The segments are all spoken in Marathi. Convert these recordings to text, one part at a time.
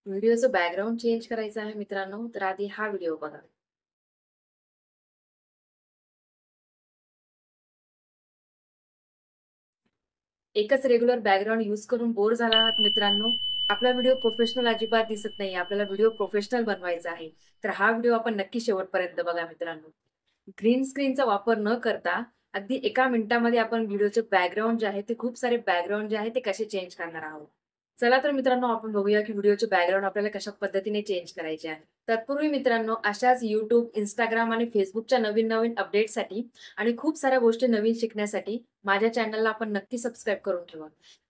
व्हिडिओचं बॅकग्राऊंड चेंज करायचं आहे मित्रांनो, तर आधी हा व्हिडिओ बघा. एकच रेग्युलर बॅकग्राऊंड यूज करून बोर झाला आहात मित्रांनो, आपला व्हिडिओ प्रोफेशनल अजिबात दिसत नाही. आपल्याला व्हिडिओ प्रोफेशनल बनवायचा आहे. तर हा व्हिडिओ आपण नक्की शेवटपर्यंत बघा मित्रांनो. ग्रीन स्क्रीनचा वापर न करता अगदी एका मिनिटामध्ये आपण व्हिडिओचे बॅकग्राऊंड जे आहे, ते खूप सारे बॅकग्राऊंड जे आहे, ते कसे चेंज करणार आहोत. चला तर मित्रांनो, आपण बघूया की व्हिडिओचे बॅकग्राऊंड आपल्याला कशा पद्धतीने चेंज करायचे आहे. तत्पूर्वी मित्रांनो, अशाच YouTube, Instagram आणि Facebookच्या नवीन-नवीन अपडेटसाठी आणि खूप साऱ्या गोष्टी नवीन शिकण्यासाठी माझ्या चॅनलला आपण नक्की सबस्क्राईब करून ठेवा.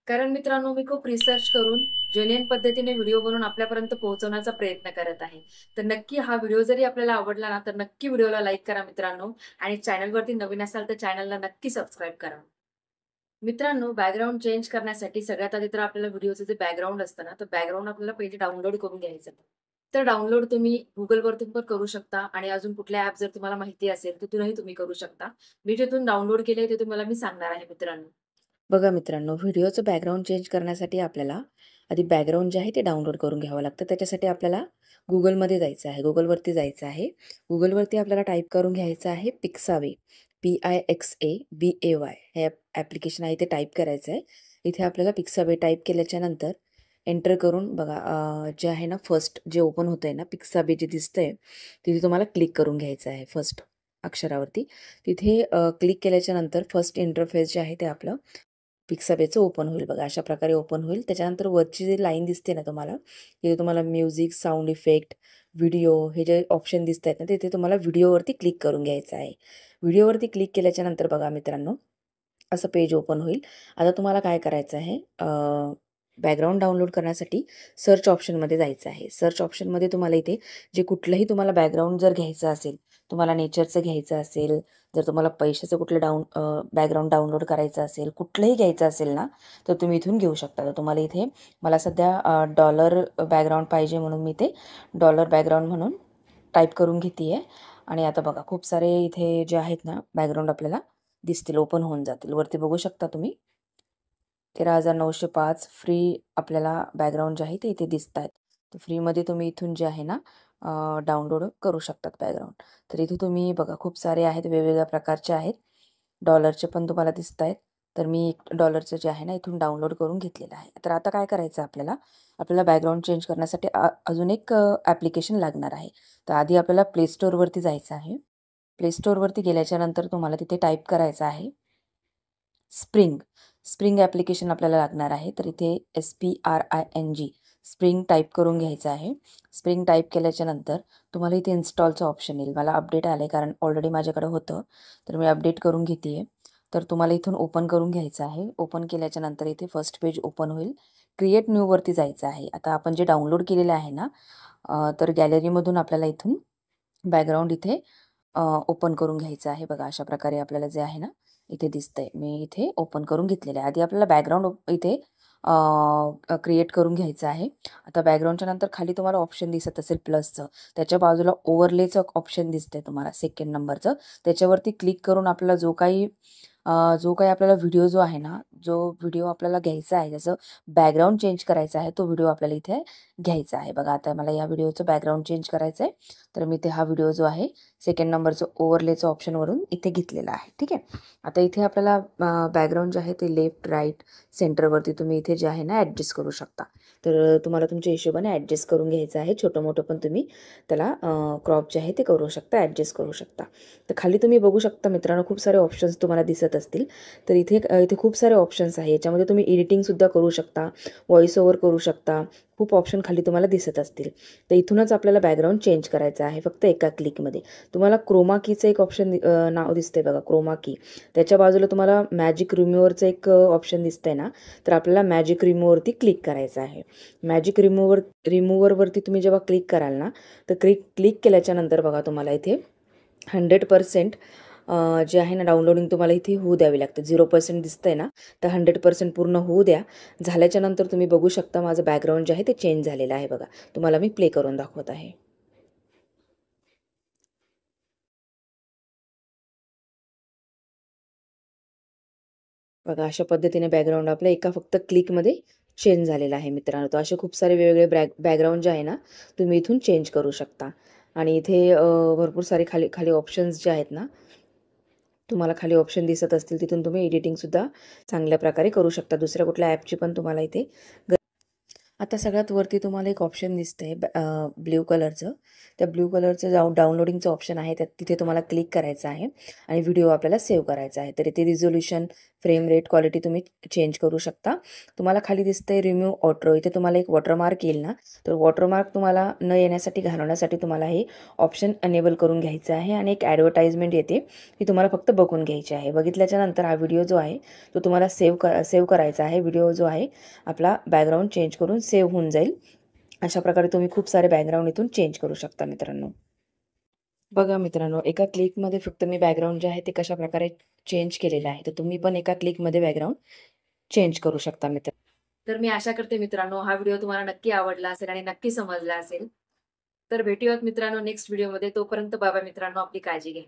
कारण मित्रांनो, मी खूप रिसर्च करून जेन्युइन पद्धतीने व्हिडिओ बनवून आपल्यापर्यंत पोहोचवण्याचा प्रयत्न करत आहे. तर नक्की हा व्हिडिओ जरी आपल्याला आवडला ना, तर नक्की व्हिडिओला लाईक करा मित्रांनो आणि चॅनलवरती नवीन असाल तर चॅनलला नक्की सबस्क्राईब करा. मित्रांनो, बॅकग्राऊंड चेंज करण्यासाठी सगळ्यात आधी तर आपल्याला व्हिडिओचं जे बॅकग्राऊंड असतं ना, तर बॅकग्राऊंड आपल्याला पहिले डाउनलोड करून घ्यायचं. तर डाउनलोड तुम्ही Googleवरतून पण करू शकता आणि अजून कुठल्या ॲप जर तुम्हाला माहिती असेल, तिथूनही तुम्ही करू शकता. मी जिथून डाउनलोड केले ते तुम्हाला मी सांगणार आहे मित्रांनो. बघा मित्रांनो, व्हिडिओचं बॅकग्राऊंड चेंज करण्यासाठी आपल्याला आधी बॅकग्राऊंड जे आहे ते डाउनलोड करून घ्यावं लागतं. त्याच्यासाठी आपल्याला Googleमध्ये जायचं आहे. Googleवरती जायचं आहे. Googleवरती आपल्याला टाईप करून घ्यायचं आहे पिक्सावे, PIXABAY हे ॲप्लिकेशन आहे ते टाईप करायचं आहे. इथे आपल्याला पिक्सावे टाईप केल्याच्यानंतर एंटर करून बघा जे आहे ना फर्स्ट जे ओपन होतंय ना पिक्साबे जे दिसतंय, तिथे तुम्हाला क्लिक करून घ्यायचं आहे फर्स्ट अक्षरावरती. तिथे क्लिक केल्याच्यानंतर फर्स्ट इंटरफेस जे आहे ते आपलं पिक्साबेचं ओपन होईल बघा. अशा प्रकारे ओपन होईल. त्याच्यानंतर वरची जी लाईन दिसते ना तुम्हाला, तिथे तुम्हाला म्युझिक, साउंड इफेक्ट, व्हिडिओ हे जे ऑप्शन दिसतायत ना, तिथे तुम्हाला व्हिडिओवरती क्लिक करून घ्यायचं आहे. व्हिडिओवरती क्लिक केल्याच्यानंतर बघा मित्रांनो, असं पेज ओपन होईल. आता तुम्हाला काय करायचं आहे, बॅकग्राऊंड डाउनलोड करण्यासाठी सर्च ऑप्शनमध्ये जायचं आहे. सर्च ऑप्शनमध्ये तुम्हाला इथे जे कुठलंही तुम्हाला बॅकग्राऊंड जर घ्यायचं असेल, तुम्हाला नेचरचं घ्यायचं असेल, जर तुम्हाला पैशाचं कुठलं बॅकग्राऊंड डाउनलोड करायचं असेल, कुठलंही घ्यायचं असेल ना, तर तुम्ही इथून घेऊ शकता. तर तुम्हाला इथे मला सध्या डॉलर बॅकग्राऊंड पाहिजे म्हणून मी ते डॉलर बॅकग्राऊंड म्हणून टाईप करून घेते आहे. आणि आता बघा खूप सारे इथे जे आहेत ना बॅकग्राऊंड आपल्याला दिसतील, ओपन होऊन जातील. वरती बघू शकता तुम्ही 13,905 फ्री आपल्याला बॅकग्राऊंड जे आहे ते इथे दिसत आहेत. तर फ्रीमध्ये तुम्ही इथून जे आहे ना डाउनलोड करू शकतात बॅकग्राऊंड. तर इथे तुम्ही बघा खूप सारे आहेत, वेगवेगळ्या प्रकारचे आहेत. डॉलरचे पण तुम्हाला दिसत आहेत. तर मी डॉलरचं जे आहे ना इथून डाउनलोड करून घेतलेलं आहे. तर आता काय करायचं आपल्याला बॅकग्राऊंड चेंज करण्यासाठी अजून एक ॲप्लिकेशन लागणार आहे. तर आधी आपल्याला प्ले स्टोअरवरती जायचं आहे. प्ले स्टोअरवरती गेल्याच्यानंतर तुम्हाला तिथे टाईप करायचं आहे स्प्रिंग. स्प्रिंग ॲप्लिकेशन आपल्याला लागणार आहे. तर इथे SPRING स्प्रिंग टाईप करून घ्यायचं आहे. स्प्रिंग टाईप केल्याच्यानंतर तुम्हाला इथे इन्स्टॉलचं ऑप्शन येईल. मला अपडेट आलं आहे कारण ऑलरेडी माझ्याकडे होतं. तर मी अपडेट करून घेते आहे. तर तुम्हाला इथून ओपन करून घ्यायचं आहे. ओपन केल्याच्यानंतर इथे फर्स्ट पेज ओपन होईल. क्रिएट न्यूवरती जायचं आहे. आता आपण जे डाउनलोड केलेलं आहे ना, तर गॅलरीमधून आपल्याला इथून बॅकग्राऊंड इथे ओपन करून घ्यायचं आहे. बघा अशा प्रकारे आपल्याला जे आहे ना इथे दिसतंय. मी इथे ओपन करून घेतलेलं आहे. आधी आपल्याला बॅकग्राऊंड इथे क्रिएट करून घ्यायचं आहे. आता बॅकग्राऊंडच्या नंतर खाली तुम्हाला ऑप्शन दिसत असेल प्लसचं, त्याच्या बाजूला ओव्हरलेचं ऑप्शन दिसतंय तुम्हाला सेकंड नंबरचं. त्याच्यावरती क्लिक करून आपल्याला जो काही आपल्याला व्हिडिओ जो आहे ना, जो व्हिडिओ आपल्याला घ्यायचा आहे, ज्याचं बॅकग्राऊंड चेंज करायचं आहे, तो व्हिडिओ आपल्याला इथे घ्यायचा आहे. बघा आता मला या व्हिडिओचं बॅकग्राऊंड चेंज करायचं आहे. तर मी इथे हा व्हिडिओ जो आहे सेकंड नंबरचं ओव्हरलेचं ऑप्शनवरून इथे घेतलेला आहे. ठीक आहे. आता इथे आपल्याला बॅकग्राऊंड जे आहे ते लेफ्ट, राईट, सेंटरवरती तुम्ही इथे जे आहे ना ॲडजस्ट करू शकता. तर तुम्हाला तुमच्या हिशोबाने ॲडजस्ट करून घ्यायचं आहे. छोटं-मोठं पण तुम्ही त्याला क्रॉप जे आहे ते करू शकता, ॲडजस्ट करू शकता. तर खाली तुम्ही बघू शकता मित्रांनो खूप सारे ऑप्शन्स तुम्हाला दिसत असतील. तर इथे खूप सारे ऑप्शन्स आहे. याच्यामध्ये तुम्ही एडिटिंगसुद्धा करू शकता, व्हॉईस ओव्हर करू शकता. खूप ऑप्शन खाली तुम्हाला दिसत असतील. तर इथूनच आपल्याला बॅकग्राऊंड चेंज करायचं आहे फक्त एका क्लिकमध्ये. तुम्हाला क्रोमा कीचं एक ऑप्शन नाव दिसतंय बघा, क्रोमा की. त्याच्या बाजूला तुम्हाला मॅजिक रिमूव्हरचं एक ऑप्शन दिसतंय ना, तर आपल्याला मॅजिक रिमूव्हरती क्लिक करायचं आहे. मॅजिक रिमूव्हरवरती तुम्ही जेव्हा क्लिक कराल ना, तर क्लिक केल्याच्यानंतर बघा तुम्हाला इथे 100% जे आहे ना डाउनलोडिंग तुम्हाला इथे होऊ द्यावी लागते. 0% दिसतंय ना, तर 100% पूर्ण होऊ द्या. झाल्याच्यानंतर तुम्ही बघू शकता माझं बॅकग्राऊंड जे आहे ते चेंज झालेलं आहे बघा. तुम्हाला मी प्ले करून दाखवत आहे. बघा अशा पद्धतीने बॅकग्राऊंड आपलं एका फक्त क्लिकमध्ये चेंज झालेला आहे मित्रांनो. तर असे खूप सारे वेगवेगळे बॅकग्राऊंड जे आहे ना, तुम्ही इथून चेंज करू शकता. आणि इथे भरपूर सारे खाली खाली ऑप्शन्स जे आहेत ना, तुम्हाला खाली ऑप्शन दिसत असतील, तिथून तुम्ही एडिटिंगसुद्धा चांगल्या प्रकारे करू शकता. दुसऱ्या कुठल्या ॲपची पण तुम्हाला इथे आता सगळ्यात वरती तुम्हाला एक ऑप्शन दिसतंय ब्ल्यू कलरचं. त्या ब्ल्यू कलरचं डाउनलोडिंगचं ऑप्शन आहे, त्यात तिथे तुम्हाला क्लिक करायचं आहे आणि व्हिडिओ आपल्याला सेव्ह करायचा आहे. तर इथे रिझोल्यूशन, फ्रेम रेट, क्वालिटी तुम्ही चेंज करू शकता. तुम्हाला खाली दिसतंय रिमूव्ह ऑटो. इथे तुम्हाला एक वॉटरमार्क येईल ना, तर वॉटरमार्क तुम्हाला न येण्यासाठी, घालवण्यासाठी तुम्हाला हे ऑप्शन अनेबल करून घ्यायचं आहे. आणि एक ॲडव्हर्टाइजमेंट येते, ती तुम्हाला फक्त बघून घ्यायची आहे. बघितल्याच्या नंतर हा व्हिडिओ जो आहे तो तुम्हाला सेव्ह करायचा आहे. व्हिडिओ जो आहे आपला बॅकग्राऊंड चेंज करून सेव्ह होऊन जाईल. अशा प्रकारे तुम्ही खूप सारे बॅकग्राऊंड इथून चेंज करू शकता मित्रांनो. बघा मित्रांनो, एका क्लिकमध्ये फक्त मी बॅकग्राऊंड जे आहे ते कशा प्रकारे चेंज केलेलं आहे. तर तुम्ही पण एका क्लिकमध्ये बॅकग्राऊंड चेंज करू शकता मित्र. तर मी आशा करते मित्रांनो, हा व्हिडिओ तुम्हाला नक्की आवडला असेल आणि नक्की समजला असेल. तर भेटूयात मित्रांनो नेक्स्ट व्हिडिओमध्ये. तोपर्यंत बाय बाय मित्रांनो, आपली काळजी घ्या.